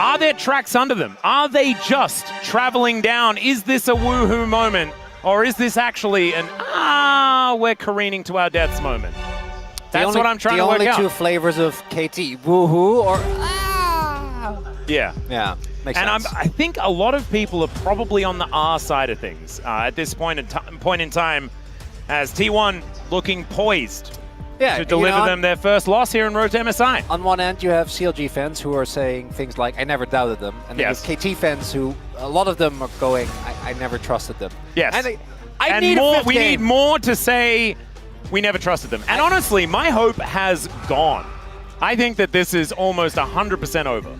Are there tracks under them? Are they just traveling down? Is this a woohoo moment? Or is this actually an, we're careening to our deaths moment? That's what I'm trying to work out. The only two flavors of KT, woohoo or Yeah. Yeah, makes sense. And I think a lot of people are probably on the R side of things at this point in time, as T1 looking poised to deliver them their first loss here in Road to MSI. On one end, you have CLG fans who are saying things like, I never doubted them. And then there's KT fans who, a lot of them are going, I never trusted them. Yes. And we need more to say we never trusted them. And honestly, my hope has gone. I think that this is almost 100% over.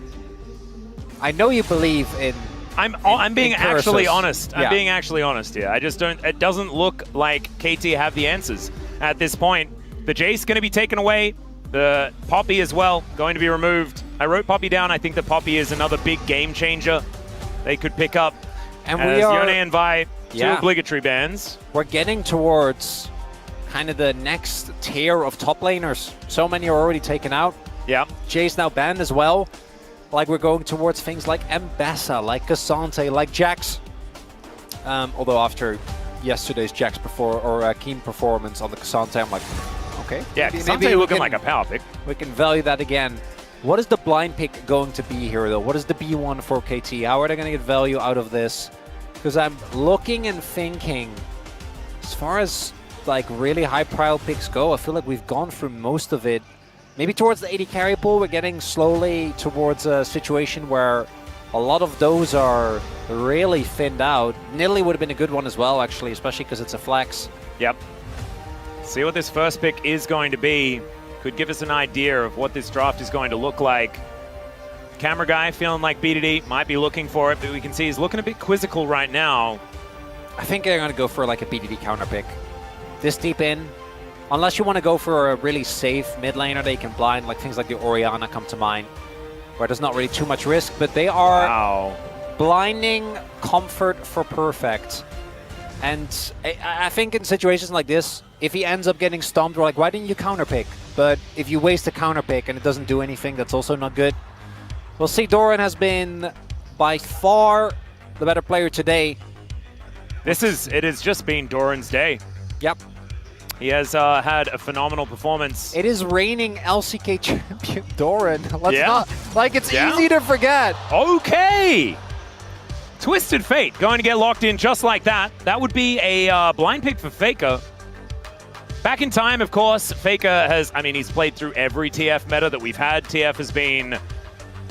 I know you believe in I'm being actually honest. I'm Yeah. being actually honest here. I just don't, it doesn't look like KT have the answers at this point. The Jace going to be taken away. The Poppy as well going to be removed. I wrote Poppy down. I think the Poppy is another big game changer they could pick up. And as we are Yone and Vi, two obligatory bans. We're getting towards kind of the next tier of top laners. So many are already taken out. Yeah. Jay's now banned as well. Like we're going towards things like Mbessa, like Cassante, like Jax. Although after yesterday's Jax Keen performance on the Cassante, I'm like, okay. Yeah, Cassante looking like a power pick. We can value that again. What is the blind pick going to be here, though? What is the B1 for KT? How are they going to get value out of this? Because I'm looking and thinking, as far as like really high prio picks go, I feel like we've gone through most of it. Maybe towards the AD carry pool, we're getting slowly towards a situation where a lot of those are really thinned out. Nidalee would have been a good one as well, actually, especially because it's a flex. Yep. See what this first pick is going to be. Could give us an idea of what this draft is going to look like. Camera guy feeling like BDD, might be looking for it, but we can see he's looking a bit quizzical right now. I think they're going to go for like a BDD counter pick. This deep in. Unless you want to go for a really safe mid laner that you can blind, like things like the Orianna come to mind, where there's not really too much risk, but they are blinding comfort for perfect. And I think in situations like this, if he ends up getting stumped, we're like, why didn't you counter pick? But if you waste a counter pick and it doesn't do anything, that's also not good. We'll see. Doran has been by far the better player today. It has just been Doran's day. Yep. He has had a phenomenal performance. It is reigning LCK champion Doran. Let's not, like, it's easy to forget. Okay. Twisted Fate going to get locked in just like that. That would be a blind pick for Faker. Back in time, of course, Faker has, I mean, he's played through every TF meta that we've had. TF has been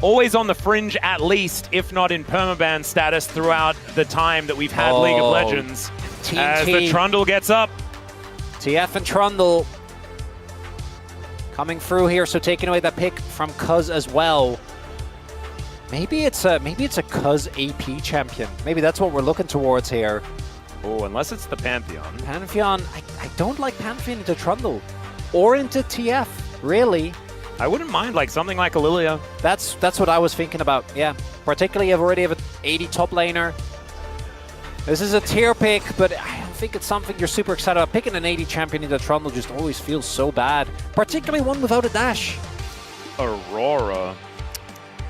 always on the fringe, at least, if not in permaban status throughout the time that we've had League of Legends. As the Trundle gets up. TF and Trundle coming through here, so taking away that pick from Cuz as well. Maybe it's a Cuz AP champion. Maybe that's what we're looking towards here. Oh, unless it's the Pantheon. Pantheon, I don't like Pantheon into Trundle or into TF, really. I wouldn't mind like something like a Lilia. That's what I was thinking about, yeah. Particularly, I've already have an 80 top laner. This is a tier pick, but I don't think it's something you're super excited about. Picking an 80 champion into Trundle just always feels so bad. Particularly one without a dash. Aurora.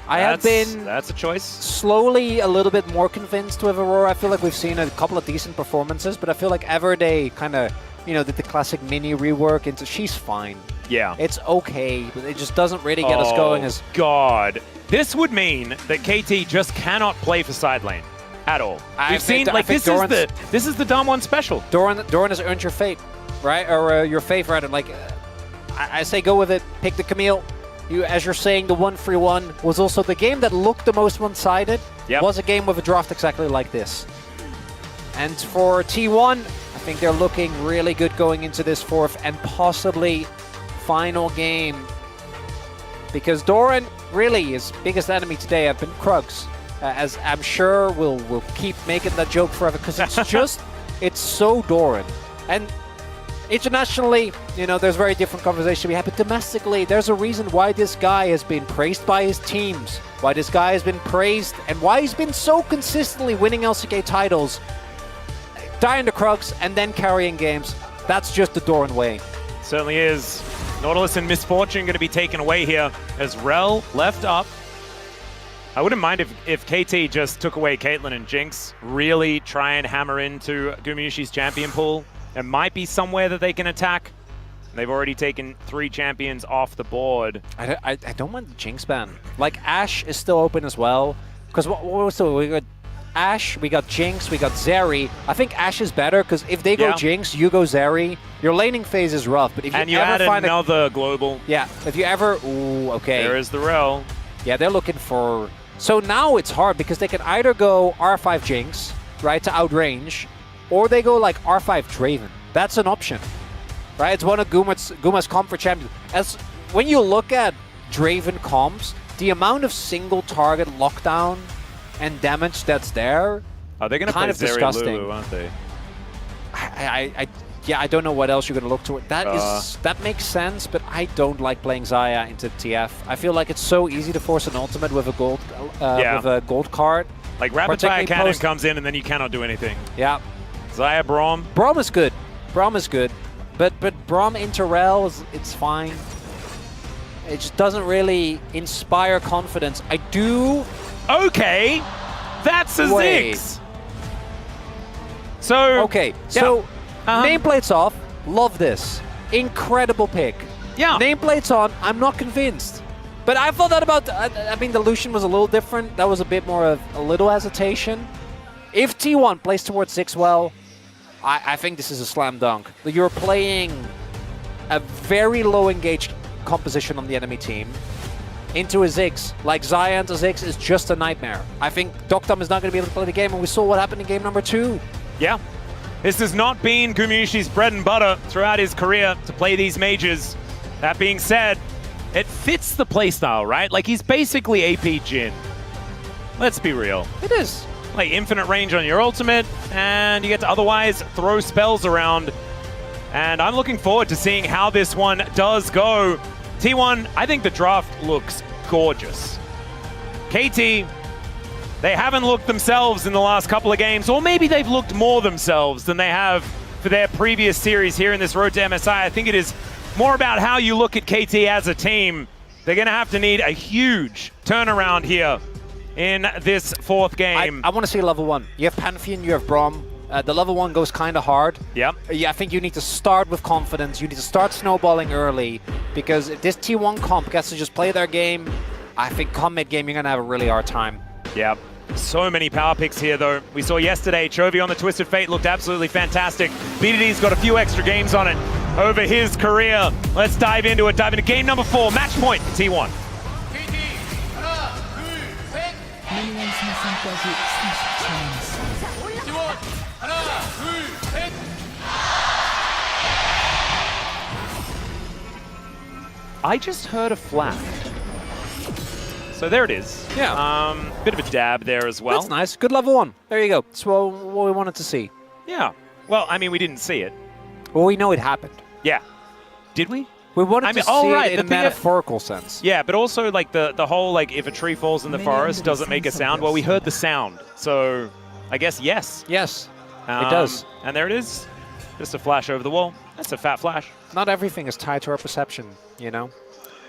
That's a choice. Slowly a little bit more convinced with Aurora. I feel like we've seen a couple of decent performances, but I feel like Everday kind of, you know, did the classic mini rework into she's fine. Yeah. It's okay, but it just doesn't really get us going as... God. This would mean that KT just cannot play for side lane at all. We've seen, like, this is the dumb one special. Doran has earned your fate, right? Or your fate, rather. Like, I say go with it. Pick the Camille. As you're saying, the 1-3-1 was also the game that looked the most one-sided. Yep. Was a game with a draft exactly like this. And for T1, I think they're looking really good going into this fourth and possibly final game. Because Doran, really, his biggest enemy today have been Krugs. As I'm sure we'll keep making that joke forever, because it's just, it's so Doran. And internationally, you know, there's very different conversation we have, but domestically, there's a reason why this guy has been praised by his teams, why this guy has been praised, and why he's been so consistently winning LCK titles, dying to Krugs, and then carrying games. That's just the Doran way. Certainly is. Nautilus and Misfortune going to be taken away here as Rel left up. I wouldn't mind if KT just took away Caitlyn and Jinx, really try and hammer into Gumayusi's champion pool. There might be somewhere that they can attack. They've already taken 3 champions off the board. I don't want the Jinx ban. Like, Ashe is still open as well. Because what was the, we got Ashe, we got Jinx, we got Zeri. I think Ashe is better because if they go Jinx, you go Zeri. Your laning phase is rough, but if you ever find another global. Yeah, if you ever, ooh, okay. There is the rel. Yeah, they're looking for. So now it's hard because they can either go R5 Jinx, right, to outrange, or they go like R5 Draven. That's an option, right? It's one of Guma's comp for champions. As when you look at Draven comps, the amount of single target lockdown and damage that's there, they're going to play Zeri Lulu, aren't they? Yeah, I don't know what else you're going to look toward. That makes sense, but I don't like playing Xayah into TF. I feel like it's so easy to force an ultimate with a gold card. Like rapid fire cannon comes in and then you cannot do anything. Yeah. Xayah Braum. Braum is good. Braum is good, but Braum into rel it's fine. It just doesn't really inspire confidence. I do. Okay, that's a Ziggs. So okay, so. Nameplates off, love this. Incredible pick. Yeah. Nameplates on, I'm not convinced. But I thought that about, I mean, the Lucian was a little different. That was a bit more of a little hesitation. If T1 plays towards 6 well, I think this is a slam dunk. You're playing a very low engaged composition on the enemy team into a Ziggs. Like Xayah into Ziggs is just a nightmare. I think Doctum is not going to be able to play the game, and we saw what happened in game number 2. Yeah. This has not been Gumayusi's bread and butter throughout his career to play these mages. That being said, it fits the playstyle, right? Like, he's basically AP Jhin. Let's be real. It is. Like, infinite range on your ultimate, and you get to otherwise throw spells around. And I'm looking forward to seeing how this one does go. T1, I think the draft looks gorgeous. KT, they haven't looked themselves in the last couple of games, or maybe they've looked more themselves than they have for their previous series here in this road to MSI. I think it is more about how you look at KT as a team. They're going to have to need a huge turnaround here in this 4th game. I want to see level 1. You have Pantheon, you have Braum. The level 1 goes kind of hard. Yep. Yeah, I think you need to start with confidence. You need to start snowballing early, because if this T1 comp gets to just play their game, I think come mid-game you're going to have a really hard time. Yep. So many power picks here, though. We saw yesterday, Chovy on the Twisted Fate looked absolutely fantastic. BDD's got a few extra games on it over his career. Let's dive into it. Dive into game number 4, match point, T1. I just heard a flash. So there it is. Yeah. Bit of a dab there as well. That's nice. Good level 1. There you go. That's what we wanted to see. Yeah. Well, I mean, we didn't see it. Well, we know it happened. Yeah. Did we? We wanted to see it in a metaphorical sense. Yeah, but also like the whole, like, if a tree falls in the forest, does it make a sound? Well, we heard the sound. So I guess yes. Yes, it does. And there it is. Just a flash over the wall. That's a fat flash. Not everything is tied to our perception, you know?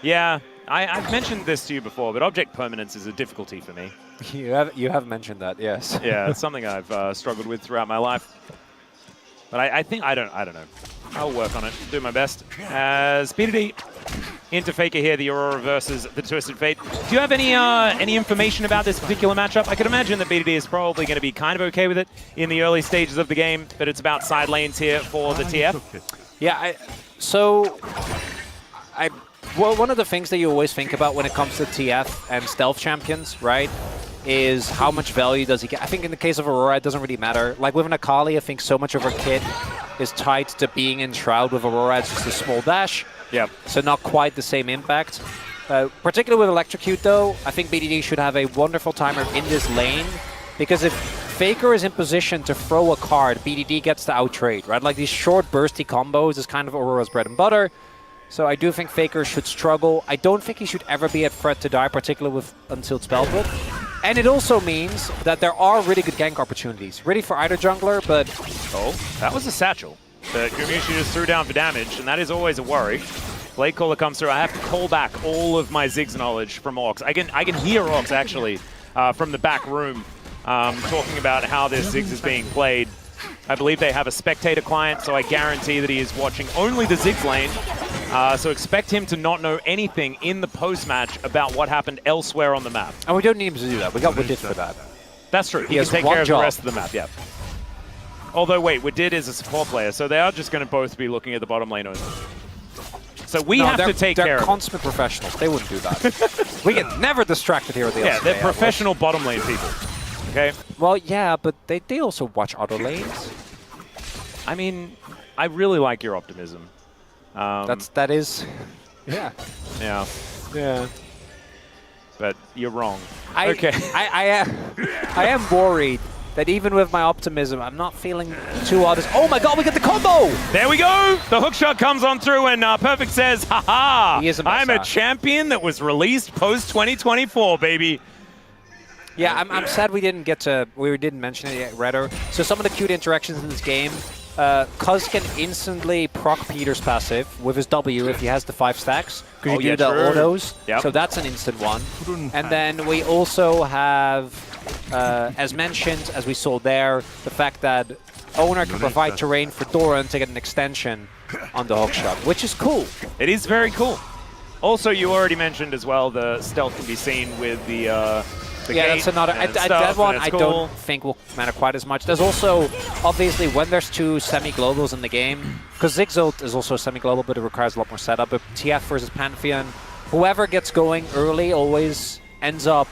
Yeah. I've mentioned this to you before, but object permanence is a difficulty for me. You have mentioned that, yes. Yeah, it's something I've struggled with throughout my life. But I think I don't know. I'll work on it. Do my best. As BDD into Faker here, the Aurora versus the Twisted Fate. Do you have any information about this particular matchup? I could imagine that BDD is probably going to be kind of okay with it in the early stages of the game, but it's about side lanes here for the TF. Yeah, well, one of the things that you always think about when it comes to TF and stealth champions, right, is how much value does he get. I think in the case of Aurora, it doesn't really matter. Like with an Akali, I think so much of her kit is tied to being in Shroud. With Aurora, it's just a small dash. Yeah. So not quite the same impact. Particularly with Electrocute, though, I think BDD should have a wonderful timer in this lane, because if Faker is in position to throw a card, BDD gets to outtrade, right? Like these short bursty combos is kind of Aurora's bread and butter. So I do think Faker should struggle. I don't think he should ever be at threat to die, particularly with Unsealed Spellbook. And it also means that there are really good gank opportunities. Ready for either jungler, but... Oh, that was a satchel that Gumayusi just threw down for damage, and that is always a worry. Blade Caller comes through. I have to call back all of my Ziggs knowledge from Orcs. I can hear Orcs, actually, from the back room, talking about how this Ziggs is being played. I believe they have a spectator client, so I guarantee that he is watching only the Ziggs lane. So expect him to not know anything in the post-match about what happened elsewhere on the map. And we don't need him to do that. We got Widit for that. That's true. He can take care of the rest of the map, yeah. Although, wait, Widit is a support player, so they are just going to both be looking at the bottom lane only. So we have to take care of it. They're consummate professionals. They wouldn't do that. We get never distracted here at the LCK. Yeah, they're professional bottom lane people. Okay? Well, yeah, but they also watch other lanes. I mean, I really like your optimism. That is, yeah. Yeah. Yeah. But you're wrong. Okay. I am worried that even with my optimism, I'm not feeling too honest. Oh my god, we get the combo! There we go! The hook shot comes on through and Perfect says, haha! I'm a champion that was released post-2024, baby. Yeah, I'm sad we didn't mention it yet, Redder. So some of the cute interactions in this game, Cuz can instantly proc Peter's passive with his W if he has the 5 stacks. Because you do the autos. Yep. So that's an instant one. And then we also have, as mentioned, as we saw there, the fact that Oner can provide terrain for Doran to get an extension on the hookshot, which is cool. It is very cool. Also, you already mentioned as well the stealth can be seen with the yeah, that's another. That one I don't think will matter quite as much. There's also, obviously, when there's 2 semi-globals in the game, because Ziggs ult is also semi-global, but it requires a lot more setup. But TF versus Pantheon, whoever gets going early always ends up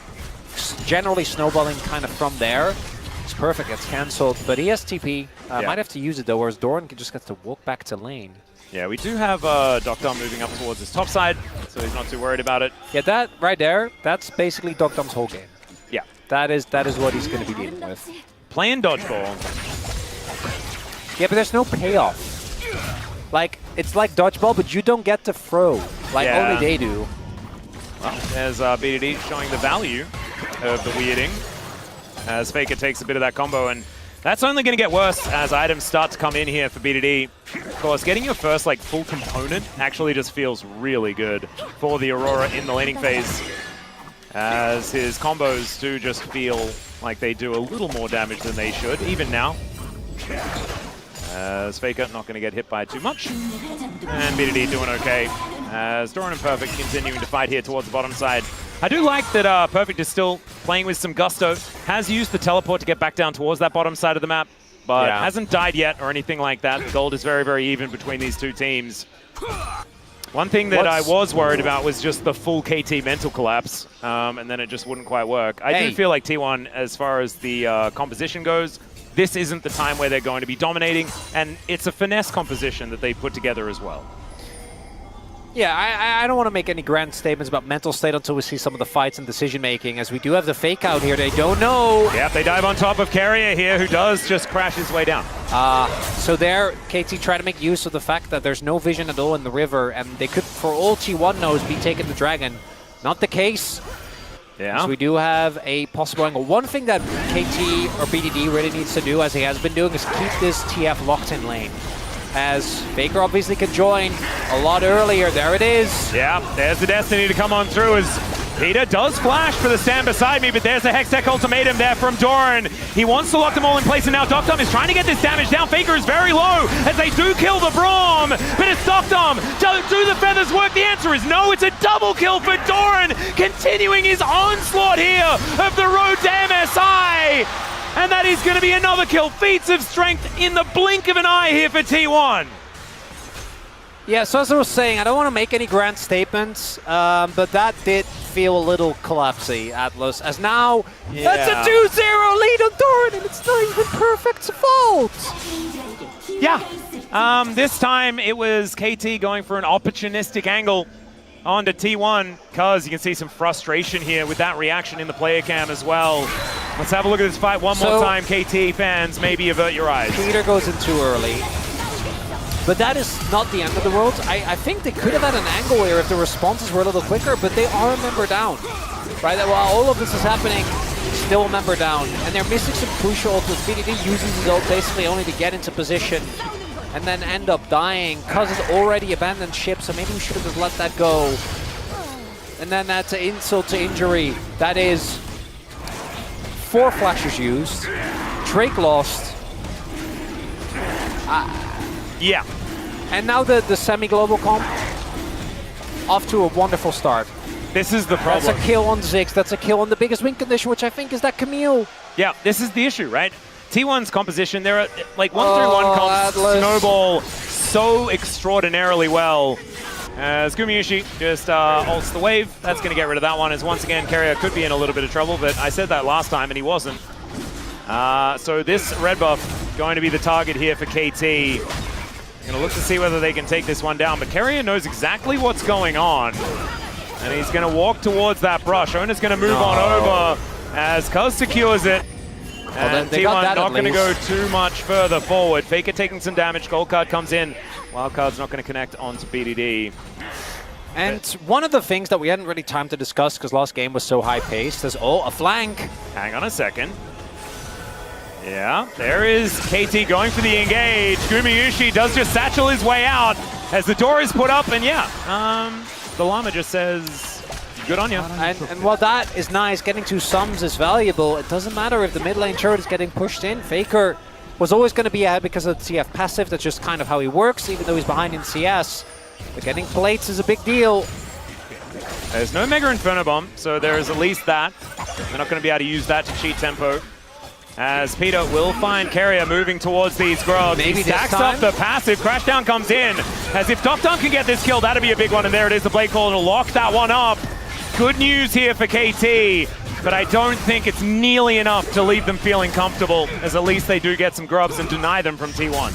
generally snowballing kind of from there. It's perfect, gets cancelled, but he has TP. Might have to use it though, whereas Doran just gets to walk back to lane. Yeah, we do have Dokdom moving up towards his top side, so he's not too worried about it. Yeah, that right there, that's basically Dokdom's whole game. Yeah. That is what he's going to be dealing with. Playing dodgeball. Yeah, but there's no payoff. Like, it's like dodgeball, but you don't get to throw. Like, only they do. Well, there's BDD showing the value of the weirding as Faker takes a bit of that combo, and that's only going to get worse as items start to come in here for BDD. Of course, getting your first like full component actually just feels really good for the Aurora in the laning phase, as his combos do just feel like they do a little more damage than they should, even now. As Faker not going to get hit by too much. And BDD doing okay, as Doran and Perfect continuing to fight here towards the bottom side. I do like that Perfect is still playing with some gusto, has used the teleport to get back down towards that bottom side of the map, but hasn't died yet or anything like that. The gold is very, very even between these two teams. One thing that I was worried about was just the full KT mental collapse, and then it just wouldn't quite work. I do feel like T1, as far as the composition goes, this isn't the time where they're going to be dominating, and it's a finesse composition that they put together as well. Yeah, I don't want to make any grand statements about mental state until we see some of the fights and decision-making, as we do have the fake out here. They don't know. Yeah, they dive on top of Keria here, who does just crash his way down. So there, KT try to make use of the fact that there's no vision at all in the river, and they could, for all T1 knows, be taking the dragon. Not the case. Yeah. So we do have a possible angle. One thing that KT or BDD really needs to do, as he has been doing, is keep this TF locked in lane. As Faker obviously can join a lot earlier. There it is. Yeah, there's the Destiny to come on through as Peter does flash for the stand beside me, but there's the Hextech ultimatum there from Doran. He wants to lock them all in place, and now Dokdom is trying to get this damage down. Faker is very low as they do kill the Braum, but it's Dokdom. Do the feathers work? The answer is no. It's a double kill for Doran, continuing his onslaught here of the road to MSI. And that is going to be another kill. Feats of strength in the blink of an eye here for T1. Yeah, so as I was saying, I don't want to make any grand statements, but that did feel a little collapsy, Atlas, as now that's a 2-0 lead on Doran, and it's not even Perfect's fault. Yeah, this time it was KT going for an opportunistic angle onto T1, because you can see some frustration here with that reaction in the player cam as well. Let's have a look at this fight one more time, KT fans. Maybe avert your eyes. Peter goes in too early. But that is not the end of the world. I think they could have had an angle here if the responses were a little quicker, but they are a member down. Right? While all of this is happening, still a member down. And they're missing some crucial ults. BDD uses his ult basically only to get into position and then end up dying. Cuz has already abandoned ship, so maybe we should have just let that go. And then that's an insult to injury. That is 4 flashes used. Drake lost. Yeah. And now the semi-global comp. Off to a wonderful start. This is the problem. That's a kill on Ziggs. That's a kill on the biggest win condition, which I think is that Camille. Yeah, this is the issue, right? T1's composition, there are like 1-3-1 comps snowball so extraordinarily well. As Gumayusi just ults the wave, that's going to get rid of that one. As once again, Keria could be in a little bit of trouble, but I said that last time and he wasn't. So this red buff going to be the target here for KT. Going to look to see whether they can take this one down, but Keria knows exactly what's going on. And he's going to walk towards that brush. Oner's going to move on over as Cuz secures it. And T1 not going to go too much further forward. Faker taking some damage. Gold card comes in. Wild card's not going to connect onto BDD. And one of the things that we hadn't really time to discuss because last game was so high-paced is, a flank. Hang on a second. Yeah, there is KT going for the engage. Gumayusi does just satchel his way out as the door is put up. And yeah, the llama just says, good on you. And while that is nice, getting 2 sums is valuable. It doesn't matter if the mid lane turret is getting pushed in. Faker was always going to be out because of the TF passive. That's just kind of how he works, even though he's behind in CS. But getting plates is a big deal. There's no Mega Inferno Bomb, so there is at least that. They're not going to be able to use that to cheat tempo. As Peter will find Keria moving towards these grubs. Maybe he stacks up the passive. Crashdown comes in. As if Dunk can get this kill, that'd be a big one. And there it is, the Blade Call to lock that one up. Good news here for KT, but I don't think it's nearly enough to leave them feeling comfortable, as at least they do get some grubs and deny them from T1.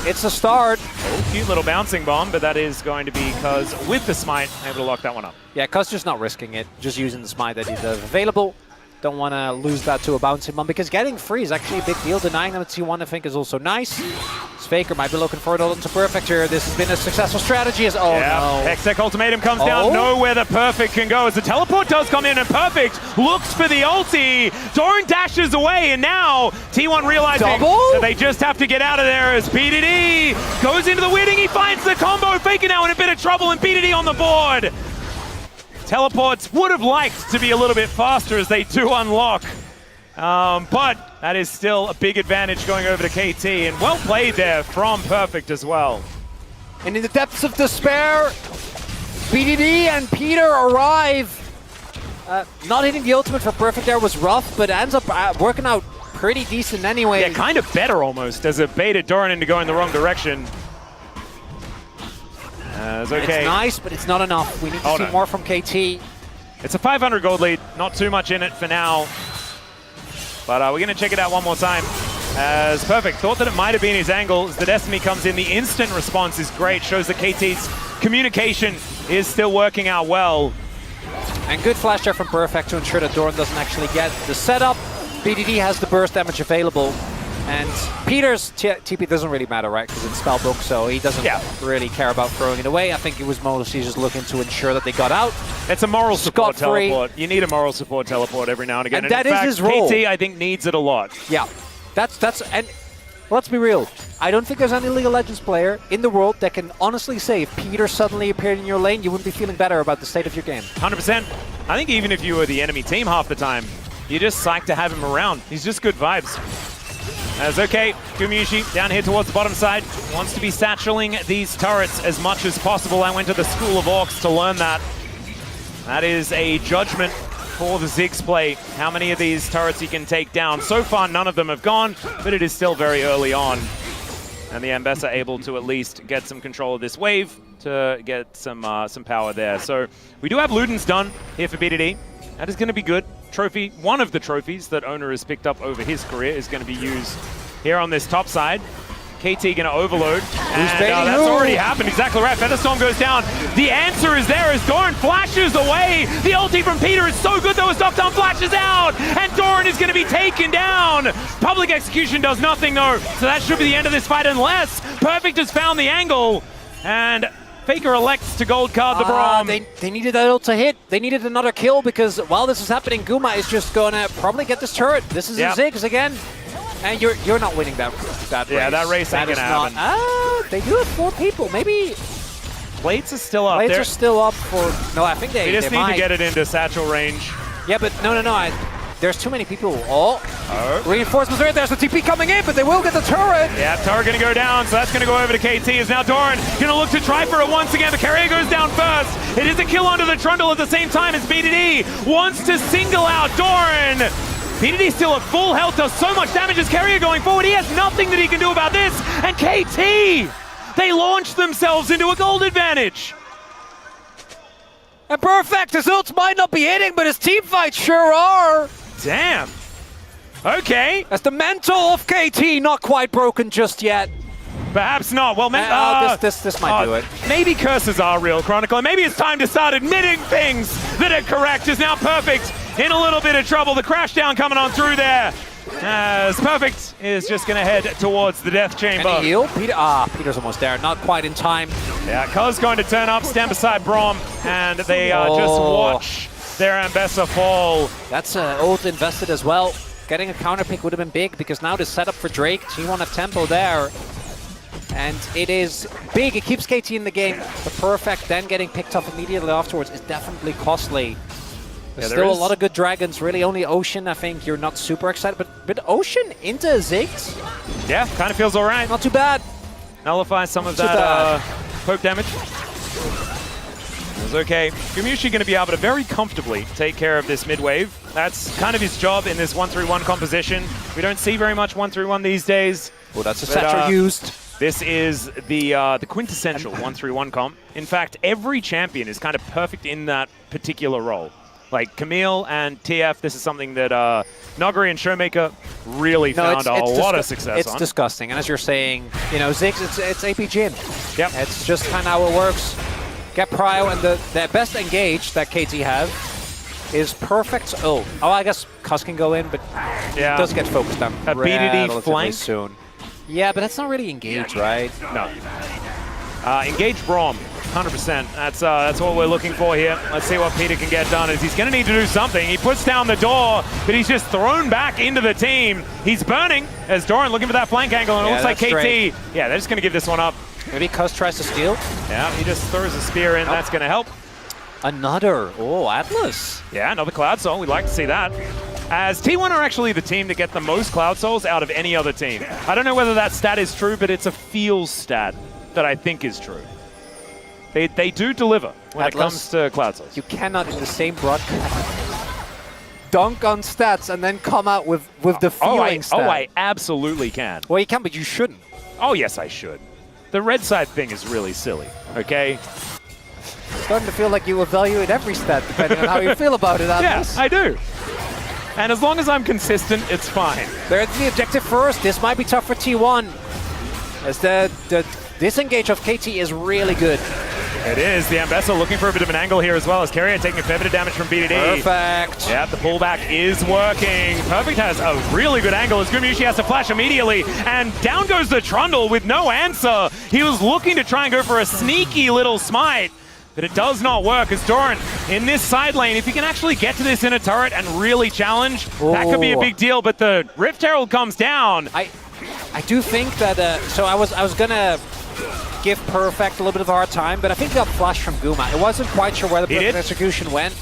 It's a start. Oh, cute little bouncing bomb, but that is going to be Cuz with the smite, able to lock that one up. Yeah, Cuz just not risking it, just using the smite that he does available. Don't want to lose that to a bouncing bomb because getting free is actually a big deal. Denying them at T1, I think, is also nice. Faker might be looking for it all into Perfect here. This has been a successful strategy. No. Hextech Ultimatum comes down. Nowhere the Perfect can go as the teleport does come in and Perfect looks for the ulti. Doran dashes away and now T1 realizing that they just have to get out of there as BDD goes into the winning. He finds the combo. Faker now in a bit of trouble and BDD on the board. Teleports would have liked to be a little bit faster as they do unlock. But that is still a big advantage going over to KT, and well played there from Perfect as well. And in the depths of despair, BDD and Peter arrive. Not hitting the ultimate for Perfect there was rough, but ends up working out pretty decent anyway. Yeah, kind of better almost, as it baited Doran into going the wrong direction. It's okay. It's nice, but it's not enough. We need to see more from KT. It's a 500 gold lead, not too much in it for now. But we're going to check it out one more time. As Perfect thought that it might have been his angle. As the Destiny comes in, the instant response is great. Shows that KT's communication is still working out well. And good flash there from Perfect to ensure that Doran doesn't actually get the setup. BDD has the burst damage available. And Peter's TP doesn't really matter, right? Because it's spellbook, so he doesn't really care about throwing it away. I think it was mostly just looking to ensure that they got out. It's a moral support teleport. You need a moral support teleport every now and again. And that is his role. KT, I think, needs it a lot. Yeah, and let's be real. I don't think there's any League of Legends player in the world that can honestly say if Peter suddenly appeared in your lane, you wouldn't be feeling better about the state of your game. 100%. I think even if you were the enemy team half the time, you're just psyched to have him around. He's just good vibes. As okay, Gumayusi down here towards the bottom side, wants to be satcheling these turrets as much as possible. I went to the School of Orcs to learn that. That is a judgment for the Ziggs play, how many of these turrets he can take down. So far, none of them have gone, but it is still very early on. And the Ambessa able to at least get some control of this wave to get some power there. So we do have Ludens done here for BDD. That is going to be good. Trophy, one of the trophies that Oner has picked up over his career is going to be used here on this top side. KT going to overload, and that's already happened. Exactly right. Featherstorm goes down. The answer is there as Doran flashes away. The ulti from Peter is so good though as Knockdown flashes out, and Doran is going to be taken down. Public execution does nothing though, so that should be the end of this fight unless Perfect has found the angle, and Faker elects to gold card the Braum. They needed that ult to hit. They needed another kill because while this is happening, Guma is just going to probably get this turret. This is a Ziggs again. And you're not winning that race. That race ain't going to happen. They do have 4 people. Maybe plates are still up. Plates are still up for... No, I think they just need to get it into satchel range. Yeah, but no. there's too many people. Reinforcements right there's the TP coming in, but they will get the turret. Yeah, turret gonna go down, so that's gonna go over to KT. Is now Doran gonna look to try for it once again, but Keria goes down first. It is a kill onto the Trundle at the same time as BDD wants to single out Doran. BDD still at full health, does so much damage as Keria going forward. He has nothing that he can do about this. And KT, they launch themselves into a gold advantage. And Perfect, his ults might not be hitting, but his team fights sure are. Damn. Okay. As the mental of KT not quite broken just yet. Perhaps not. Well, this might do it. Maybe curses are real, Chronicle. Maybe it's time to start admitting things that are correct. Is now Perfect in a little bit of trouble. The crash down coming on through there. As Perfect is just going to head towards the death chamber. Can he heal? Peter's almost there. Not quite in time. Yeah, Cuz going to turn up, stand beside Braum, and they just watch their Ambessa fall. That's ult invested as well. Getting a counter pick would have been big because now the setup for Drake, T1 have tempo there. And it is big, it keeps KT in the game. But Perfect then getting picked up immediately afterwards is definitely costly. There's still a lot of good dragons, really only Ocean, I think you're not super excited. But Ocean into Ziggs? Yeah, kind of feels all right. Not too bad. Nullifies some of that poke damage. It's okay. Gumayusi going to be able to very comfortably take care of this mid wave. That's kind of his job in this 1-3-1 composition. We don't see very much 1-3-1 these days. Well, that's a Satchel used. This is the quintessential 1-3-1 comp. In fact, every champion is kind of perfect in that particular role. Like Camille and TF, this is something that Noguri and Showmaker really found a lot of success on. It's disgusting, and as you're saying, you know, Ziggs, it's AP Jin. Yep. It's just kind of how it works. Get Prio, and the best engage that KT have is Perfect's ult. Oh, I guess Cuz can go in, but it does get focused on a BDD flank soon. Yeah, but that's not really engaged, right? No. Engage Braum, 100%. That's what we're looking for here. Let's see what Peter can get done. As he's going to need to do something. He puts down the door, but he's just thrown back into the team. He's burning as Doran looking for that flank angle, and it looks like KT. Straight. Yeah, they're just going to give this one up. Maybe Cuz tries to steal. Yeah, he just throws a spear in. That's going to help. Another. Oh, Atlas. Yeah, another Cloud Soul. We'd like to see that. As T1 are actually the team to get the most Cloud Souls out of any other team. I don't know whether that stat is true, but it's a feels stat that I think is true. They do deliver when it comes to Cloud Souls. You cannot in the same broadcast dunk on stats and then come out with the feeling stat. Oh, I absolutely can. Well, you can, but you shouldn't. Oh, yes, I should. The red side thing is really silly, okay? Starting to feel like you evaluate every stat depending on how you feel about it, Atlas. Yeah, I do. And as long as I'm consistent, it's fine. There's the objective first. This might be tough for T1. As the disengage of KT is really good. It is. The Ambessa looking for a bit of an angle here as well as Keria taking a fair bit of damage from BDD. Perfect. Yeah, the pullback is working. Perfect has a really good angle as Gumayusi has to flash immediately. And down goes the Trundle with no answer. He was looking to try and go for a sneaky little smite. But it does not work as Doran in this side lane, if he can actually get to this inner turret and really challenge, that could be a big deal. But the Rift Herald comes down. I do think that, so I was gonna give Perfect a little bit of a hard time, but I think he got flash from Guma. I wasn't quite sure where the perfect execution went.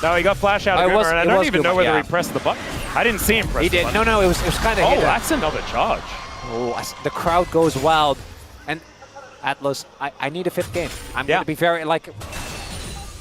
No, he got flash out of Guma, and I don't even know whether he pressed the button. I didn't see him press the button. No, it was kind of hidden. Oh, that's another charge. Oh, the crowd goes wild. And Atlas, I need a 5th game. I'm going to be very, like...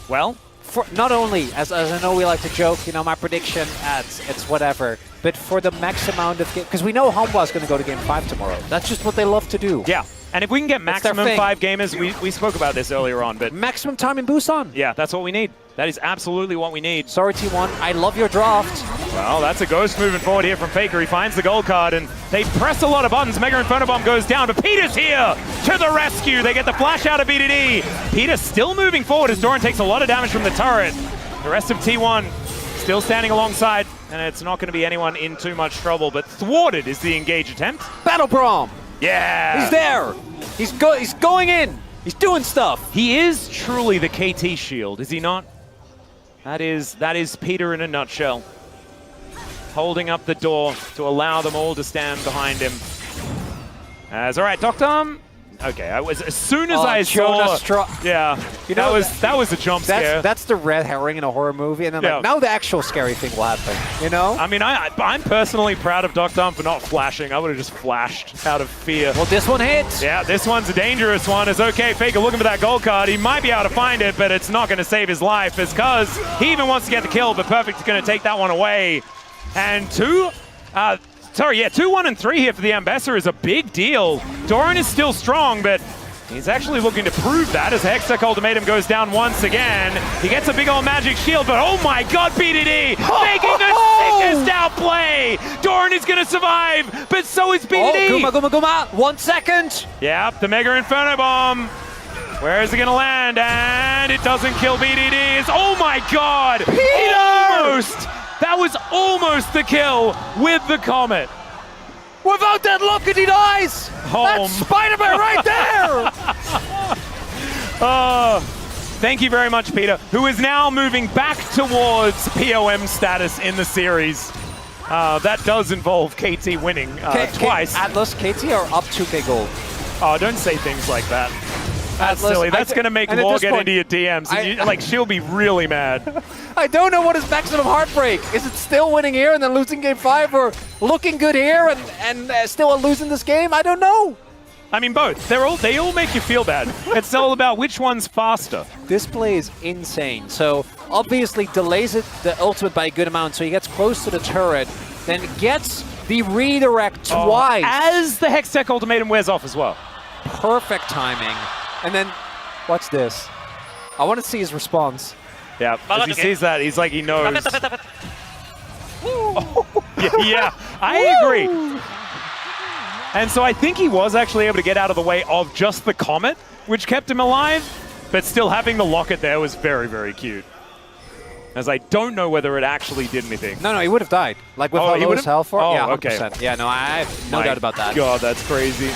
Well? For not only, as I know we like to joke, you know, my prediction, it's whatever, but for the max amount of game... Because we know Hanwha's going to go to Game 5 tomorrow. That's just what they love to do. Yeah. And if we can get maximum 5 gamers, we spoke about this earlier on, but... Maximum time in Busan. Yeah, that's what we need. That is absolutely what we need. Sorry, T1. I love your draft. Well, that's a ghost moving forward here from Faker. He finds the gold card, and they press a lot of buttons. Mega Inferno Bomb goes down, but Peter's here to the rescue. They get the flash out of BDD. Peter still moving forward as Doran takes a lot of damage from the turret. The rest of T1 still standing alongside, and it's not going to be anyone in too much trouble, but thwarted is the engage attempt. Battle Braum. Yeah. He's there. He's going in. He's doing stuff. He is truly the KT shield, is he not? That is Peter in a nutshell. Holding up the door to allow them all to stand behind him. All right, Doctor. Okay, as soon as I saw, yeah, you know, that was a jump scare. That's a red herring in a horror movie, and then like, now the actual scary thing will happen, you know? I mean, I'm personally proud of Doran for not flashing. I would have just flashed out of fear. Well, this one hits. Yeah, this one's a dangerous one. It's okay, Faker looking for that gold card. He might be able to find it, but it's not going to save his life. It's because he even wants to get the kill, but Perfect is going to take that one away. And 2, 1, and 3 here for the Ambassador is a big deal. Doran is still strong, but he's actually looking to prove that as Hextech Ultimatum goes down once again. He gets a big old magic shield, but oh my god, BDD making the sickest outplay! Doran is going to survive, but so is BDD! Oh, Guma, 1 second! Yep, the Mega Inferno Bomb. Where is it going to land? And it doesn't kill BDD. Oh my god! Almost! That was almost the kill with the Comet. Without that look, and he dies! That's Spider-Man right there! Thank you very much, Peter, who is now moving back towards POM status in the series. That does involve KT winning twice. Atlas, KT are up 2k gold. Oh, don't say things like that. That's Atlas, silly. That's going to make Law get into your DMs. And she'll be really mad. I don't know what is maximum heartbreak. Is it still winning here and then losing game 5, or looking good here and still losing this game? I don't know. I mean, both. They all make you feel bad. It's all about which one's faster. This play is insane. So obviously delays the ultimate by a good amount, so he gets close to the turret, then gets the redirect twice. As the Hextech Ultimatum wears off as well. Perfect timing. And then, watch this. I want to see his response. Yeah, as he sees that, he's like, he knows. Yeah, I agree. And so I think he was actually able to get out of the way of just the Comet, which kept him alive, but still having the locket there was very, very cute. As I don't know whether it actually did anything. No, he would have died. Like with Lois Hell for Oh, yeah, 100%. okay. Yeah, no, I have no doubt about that. God, that's crazy.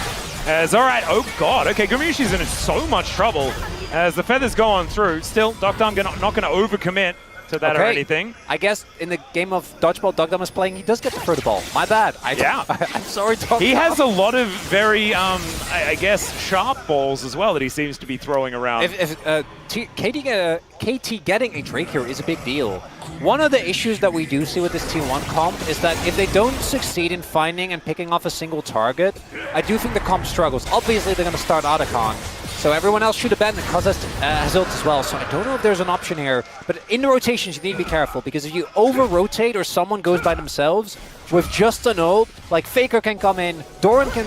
As, all right, oh god, okay, Gumayusi's in so much trouble as the feathers go on through. Still, Doran not going to overcommit to that or anything. I guess in the game of Dodgeball Doran is playing, he does get to throw the ball. My bad. I'm sorry, Doran. He has a lot of very, I guess, sharp balls as well that he seems to be throwing around. KT getting a Drake here is a big deal. One of the issues that we do see with this T1 comp is that if they don't succeed in finding and picking off a single target, I do think the comp struggles. Obviously, they're going to start Otacon, so everyone else should abandon because has ult as well. So I don't know if there's an option here, but in the rotations, you need to be careful because if you over-rotate or someone goes by themselves with just an ult, like Faker can come in, Doran can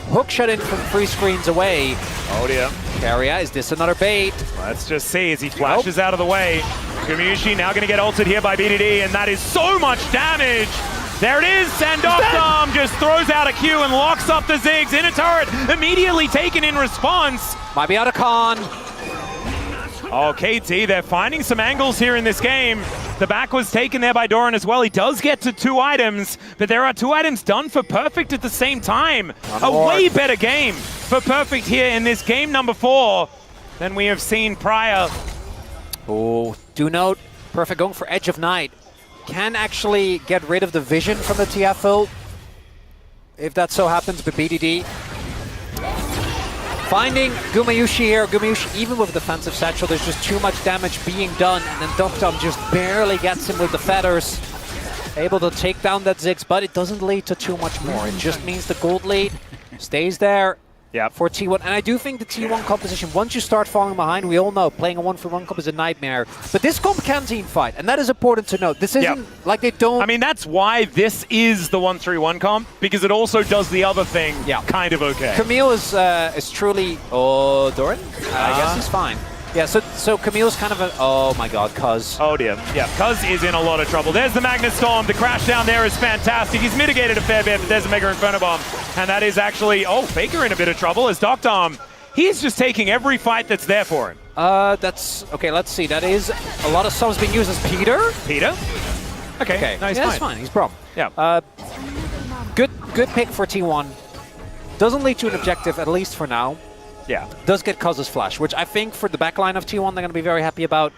hook shot in from 3 screens away. Oh dear. Keria, is this another bait? Let's just see as he flashes out of the way. Gumayusi now going to get ulted here by BDD, and that is so much damage. There it is, and Doran just throws out a Q and locks up the Ziggs in a turret, immediately taken in response. Might be out of con. Oh, KT, they're finding some angles here in this game. The back was taken there by Doran as well. He does get to 2 items, but there are 2 items done for Perfect at the same time. A way better game for Perfect here in this game number 4 than we have seen prior. Oh, do note, Perfect going for Edge of Night. Can actually get rid of the vision from the TF ult, if that so happens, but BDD finding Gumayusi here. Gumayusi, even with defensive satchel, there's just too much damage being done, and then Doran just barely gets him with the feathers. Able to take down that Ziggs, but it doesn't lead to too much more. It just means the gold lead stays there for T1. And I do think the T1 composition, once you start falling behind, we all know playing a 1-for-1 comp is a nightmare. But this comp can team fight, and that is important to note. This isn't like they don't... I mean, that's why this is the 1-3-1 comp, because it also does the other thing kind of okay. Camille is truly... Oh, Doran? I guess he's fine. Yeah, so Camille's kind of a... Oh my god, Cuz. Oh dear. Yeah, Cuz is in a lot of trouble. There's the Magnet Storm. The crash down there is fantastic. He's mitigated a fair bit, but there's a Mega Inferno Bomb. And that is actually... Oh, Faker in a bit of trouble as Doran. He's just taking every fight that's there for him. That's... Okay, let's see. That is a lot of subs being used as Peter. Peter? Okay. Nice. That's fine. He's prom. Yeah. Good pick for T1. Doesn't lead to an objective, at least for now. Yeah. Does get Cuz's flash, which I think for the backline of T1 they're going to be very happy about,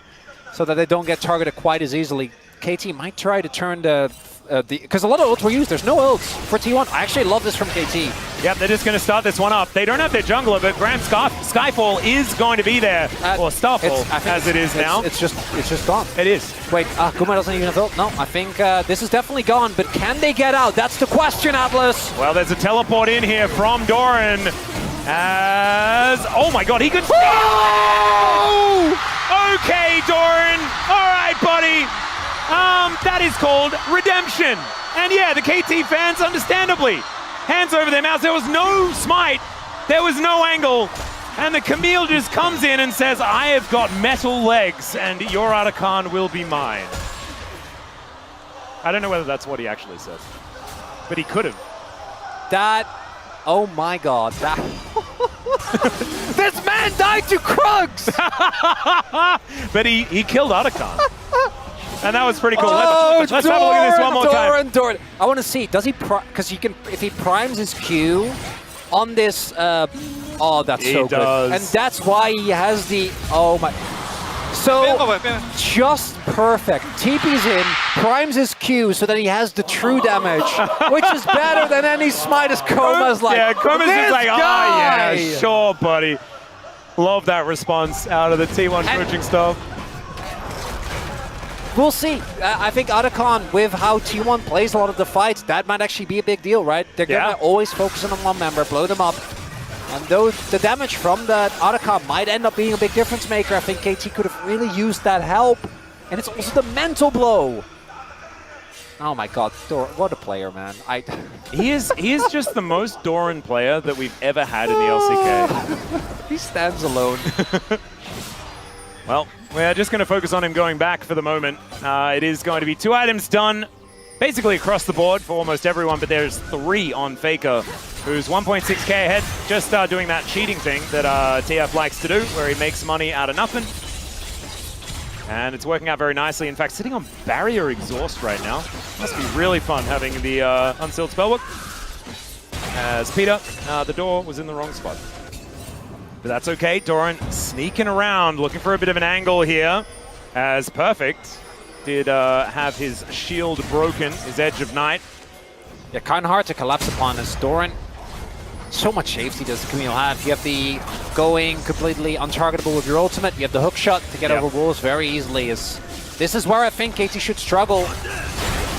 so that they don't get targeted quite as easily. KT might try to turn because a lot of ults were used. There's no ults for T1. I actually love this from KT. Yep, they're just going to start this one up. They don't have their jungler, but Graham Skyfall is going to be there, or Starfall, as it is now. It's just gone. It is. Wait, Guma doesn't even have ult. No, I think this is definitely gone, but can they get out? That's the question, Atlas. Well, there's a teleport in here from Doran. As, oh my god, he could steal it! Okay, Doran. All right, buddy. That is called redemption. And yeah, the KT fans, understandably, hands over their mouths. There was no smite. There was no angle. And the Camille just comes in and says, I have got metal legs and your Arakan will be mine. I don't know whether that's what he actually said, but he could have. That, oh my god, that. This man died to Krugs! But he killed Arakan. And that was pretty cool. Oh, let's have a look at this one more time. Doran. I want to see, does he, because you can, if he primes his Q on this, oh, that's so good. And that's why he has the, oh my. So, just perfect. TP's in, primes his Q so that he has the true damage, which is better than any smite as Koma's like, yeah, Koma's just like, oh yeah, sure, buddy. Love that response out of the T1 coaching staff. We'll see. I think Arakan, with how T1 plays a lot of the fights, that might actually be a big deal, right? They're going to always focus on one member, blow them up. And the damage from that Arakan might end up being a big difference maker. I think KT could have really used that help. And it's also the mental blow. Oh my god, what a player, man. He is just the most Doran player that we've ever had in the LCK. He stands alone. Well, we're just going to focus on him going back for the moment. It is going to be 2 items done basically across the board for almost everyone, but there's 3 on Faker, who's 1.6k ahead, just doing that cheating thing that TF likes to do, where he makes money out of nothing. And it's working out very nicely. In fact, sitting on barrier exhaust right now. Must be really fun having the unsealed spellbook. As Peter, the door was in the wrong spot. But that's okay. Doran sneaking around, looking for a bit of an angle here. As Perfect did have his shield broken, his Edge of Night. Yeah, kind of hard to collapse upon as Doran. So much safety does Camille have. You have the going completely untargetable with your ultimate. You have the hook shot to get over walls very easily. This is where I think KT should struggle.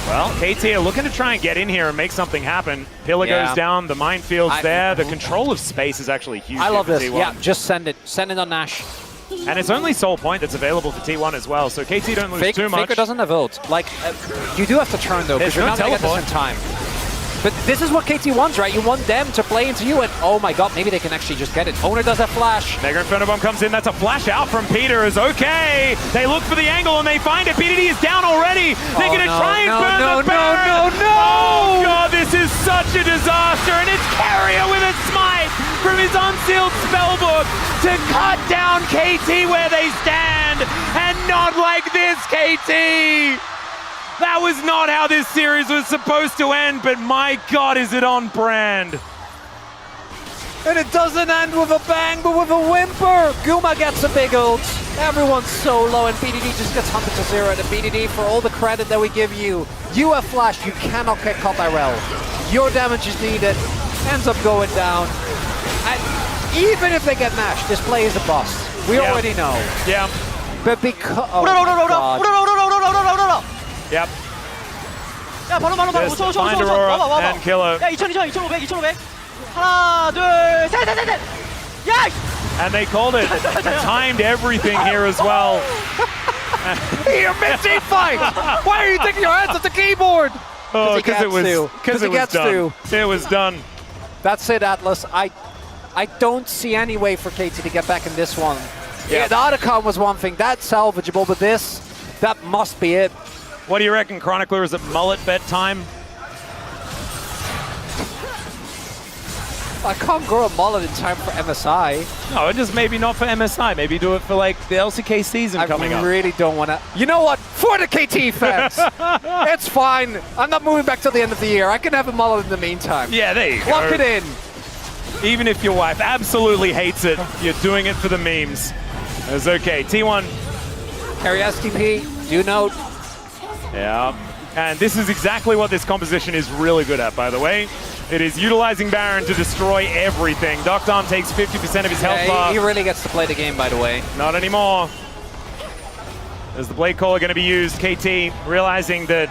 Well, KT are looking to try and get in here and make something happen. Pillar goes down, the minefield's there. The control of space is actually huge. I love this. T1. Yeah, just send it. Send it on Nash. And it's only Soul Point that's available for T1 as well, so KT don't lose too much. Faker doesn't have ult. Like, you do have to turn though, because you're not going to get this in time. But this is what KT wants, right? You want them to play into you, and oh my god, maybe they can actually just get it. Oner does a flash. Mega Inferno Bomb comes in, that's a flash out from Peter, is okay. They look for the angle and they find it. PDD is down already. They're going to try and burn the burn. Oh god, this is such a disaster, and it's Keria with a smite from his unsealed spellbook to cut down KT where they stand, and not like this, KT. That was not how this series was supposed to end, but my god, is it on brand. And it doesn't end with a bang, but with a whimper. Guma gets a big ult. Everyone's so low, and BDD just gets hunted to 0. And BDD, for all the credit that we give you, you have flash, you cannot get caught by Rel. Your damage is needed, ends up going down. And even if they get Nash, this play is a bust. We already know. Yeah. But because... Yep. 야, 바로 Just find Aurora and kill her. 야, 2500. 하나, 둘, 셋. 야! And they called it. Timed everything here as well. You're missing fight! Why are you taking your hands off the keyboard? Oh, because it was done. It was done. That's it, Atlas. I don't see any way for KT to get back in this one. Yeah, the Arakan was one thing. That's salvageable, but this, that must be it. What do you reckon, Chronicler? Is it mullet bet time? I can't grow a mullet in time for MSI. No, just maybe not for MSI. Maybe do it for like the LCK season coming up. I really don't want to. You know what? For the KT fans, it's fine. I'm not moving back till the end of the year. I can have a mullet in the meantime. Yeah, there you go. Lock it in. Even if your wife absolutely hates it, you're doing it for the memes. It's okay. T1. Carry STP. Do note. Yeah. And this is exactly what this composition is really good at, by the way. It is utilizing Baron to destroy everything. Doctom takes 50% of his health bar. He really gets to play the game, by the way. Not anymore. As the Blade Caller going to be used, KT realizing that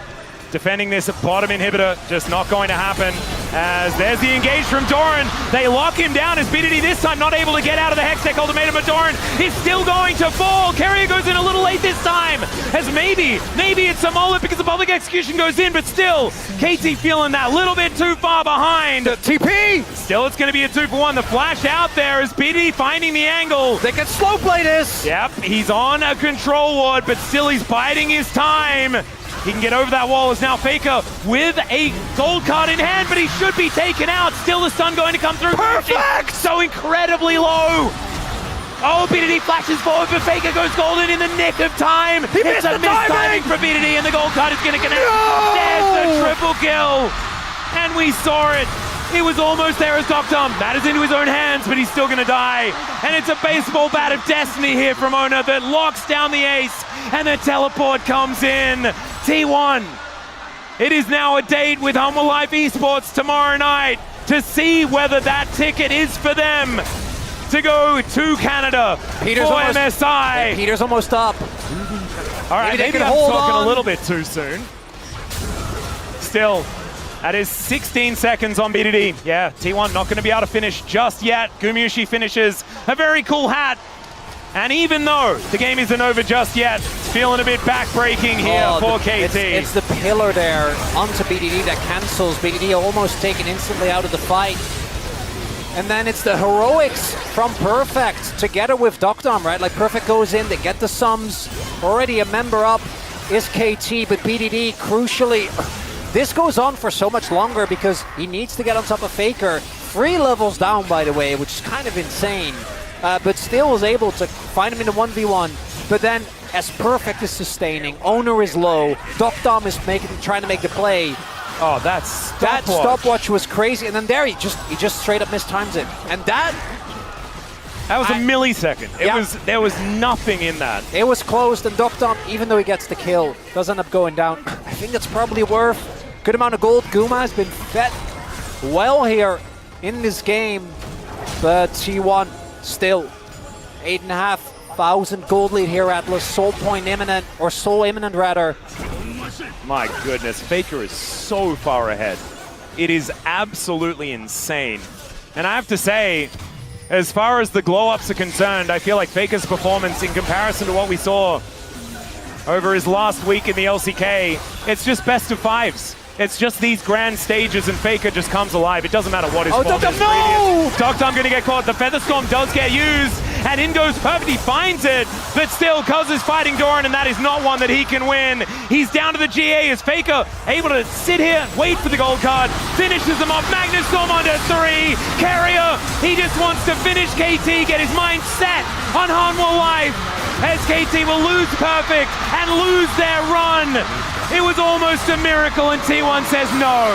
defending this bottom inhibitor just not going to happen. As there's the engage from Doran. They lock him down as BDD this time not able to get out of the Hextech ultimatum, but Doran is still going to fall. Keria goes in a little late this time. As maybe it's a mullet because the public execution goes in, but still, KT feeling that little bit too far behind. TP! Still, it's going to be a 2-for-1. The flash out there as BDD finding the angle. They can slow play this! Yep, he's on a control ward, but still he's biding his time. He can get over that wall as now Faker with a gold card in hand, but he should be taken out. Still the stun going to come through. Perfect! So incredibly low. Oh, BDD flashes forward, but Faker goes golden in the nick of time. It's a missed timing for BDD, and the gold card is going to connect. No! There's the triple kill. And we saw it. It was almost there as Doctom matters into his own hands, but he's still going to die. And it's a baseball bat of destiny here from Oner that locks down the ace, and the teleport comes in. T1, it is now a date with Humble Life Esports tomorrow night to see whether that ticket is for them to go to Canada for MSI. Peter's almost up. All right, maybe I'm talking a little bit too soon. Still, that is 16 seconds on BDD. Yeah, T1 not going to be able to finish just yet. Gumayusi finishes a very cool hat. And even though the game isn't over just yet, it's feeling a bit back-breaking here for KT. It's the pillar there onto BDD that cancels. BDD almost taken instantly out of the fight. And then it's the heroics from Perfect together with Doctom, right? Like Perfect goes in, they get the sums. Already a member up is KT, but BDD crucially, this goes on for so much longer because he needs to get on top of Faker. 3 levels down, by the way, which is kind of insane. But still was able to find him in the 1v1. But then, as Perfect is sustaining, Oner is low, Doctom is trying to make the play. Oh, that stopwatch was crazy. And then there, he just straight up mistimes it. And that was a millisecond. There was nothing in that. It was closed, and Doctom, even though he gets the kill, does end up going down. I think that's probably worth good amount of gold. Guma has been fed well here in this game, but T1 still 8,500 gold lead here, Atlas. Soul point imminent, or soul imminent rather. My goodness, Faker is so far ahead. It is absolutely insane. And I have to say, as far as the glow-ups are concerned, I feel like Faker's performance in comparison to what we saw over his last week in the LCK, it's just best of 5s. It's just these grand stages and Faker just comes alive. It doesn't matter what his form is. No! Doctom going to get caught. The Featherstorm does get used. And in goes Perfect. He finds it. But still, Cuz is fighting Doran, and that is not one that he can win. He's down to the GA as Faker able to sit here, wait for the gold card, finishes him off. Magnus Storm under 3. Keria, he just wants to finish KT, get his mind set on Humble Life. As KT will lose Perfect and lose their run. It was almost a miracle, and T1 says no.